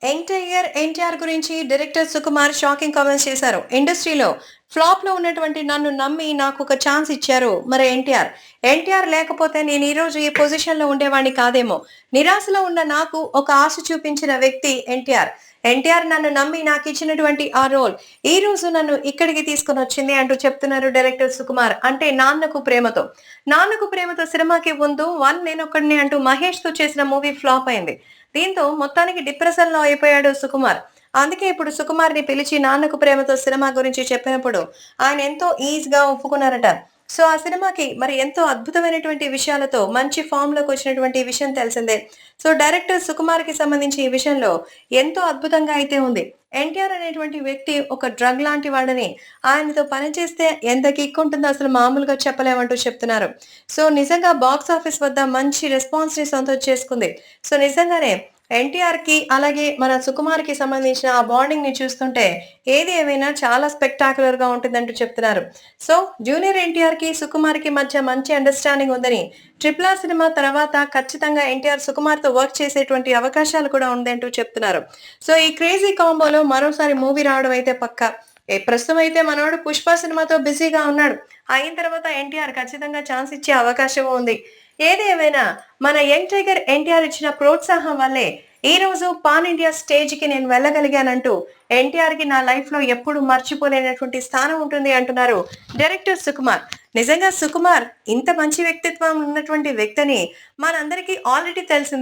Young tiger NTR గురించి director Sukumar shocking comments చేశారు. ఇండస్ట్రీలో ఫ్లాప్ లో ఉన్నటువంటి నన్ను నమ్మి నాకు ఒక ఛాన్స్ ఇచ్చారు మరి ఎన్టీఆర్ లేకపోతే నేను ఈ రోజు ఈ పొజిషన్ లో ఉండేవాడిని కాదేమో. నిరాశలో ఉన్న నాకు ఒక ఆశ చూపించిన వ్యక్తి ఎన్టీఆర్ నన్ను నమ్మి నాకు ఇచ్చినటువంటి ఆ రోల్ ఈ రోజు నన్ను ఇక్కడికి తీసుకొని వచ్చింది అంటూ చెప్తున్నారు డైరెక్టర్ సుకుమార్. అంటే నాన్నకు ప్రేమతో సినిమాకి ముందు వన్ నేనొక్కడిని అంటూ మహేష్ తో చేసిన మూవీ ఫ్లాప్ అయింది. దీంతో మొత్తానికి డిప్రెషన్ లో అయిపోయాడు సుకుమార్. అందుకే ఇప్పుడు సుకుమార్‌ని పిలిచి 'నాన్నకు ప్రేమతో' సినిమా గురించి చెప్పినప్పుడు ఆయన ఎంతో ఈజీగా ఒప్పుకున్నారట. సో, ఆ సినిమాకి మరి ఎంతో అద్భుతమైనటువంటి విషయాలతో మంచి ఫార్మ్‌లోకొచ్చినటువంటి విషయం తెలిసిందే. సో, డైరెక్టర్ సుకుమార్‌కి సంబంధించి ఈ విషయంలో ఎంతో అద్భుతంగా అయితే ఉంది. ఎన్టీఆర్ అనేటువంటి వ్యక్తి ఒక డ్రగ్ లాంటి వాడని, ఆయనతో పనిచేస్తే ఎంత కిక్ ఉంటుందో అసలు మామూలుగా చెప్పలేమంటూ చెప్తున్నారు. సో, నిజంగా బాక్స్ ఆఫీస్ వద్ద మంచి రెస్పాన్స్‌ని సొంతం చేసుకుంది. సో, నిజంగానే ఎన్టీఆర్‌కి అలాగే మన సుకుమార్‌కి సంబంధించిన ఆ బాండింగ్‌ని చూస్తుంటే ఏది ఏమైనా చాలా స్పెక్టాక్యులర్‌గా ఉంటుందంటూ చెప్తున్నారు. సో, జూనియర్ ఎన్టీఆర్‌కి, సుకుమార్‌కి మధ్య మంచి అండర్‌స్టాండింగ్ ఉందని, 'ట్రిపుల్ ఆర్' సినిమా తర్వాత ఖచ్చితంగా ఎన్టీఆర్ సుకుమార్‌తో వర్క్ చేసేటువంటి అవకాశాలు కూడా ఉందంటూ చెప్తున్నారు. సో, ఈ క్రేజీ కాంబోలో మరోసారి మూవీ రావడం అయితే పక్కా. ప్రస్తుతం అయితే మనోడు 'పుష్ప' సినిమాతో బిజీగా ఉన్నాడు. అయిన తర్వాత ఎన్టీఆర్ ఖచ్చితంగా ఛాన్స్ ఇచ్చే అవకాశం ఉంది. ఏది ఏమైనా మన యంగ్ టైగర్ ఎన్టీఆర్ ఇచ్చిన ప్రోత్సాహం వల్లే ఈ రోజు పాన్ ఇండియా స్టేజ్‌కి నేను వెళ్ళగలిగానంటూ ఎన్టీఆర్‌కి నా లైఫ్‌లో ఎప్పుడు మర్చిపోలేనటువంటి స్థానం ఉంటుంది అంటున్నారు డైరెక్టర్ సుకుమార్. నిజంగా సుకుమార్ ఇంత మంచి వ్యక్తిత్వం ఉన్నటువంటి వ్యక్తని మనందరికీ ఆల్రెడీ తెలిసిందే.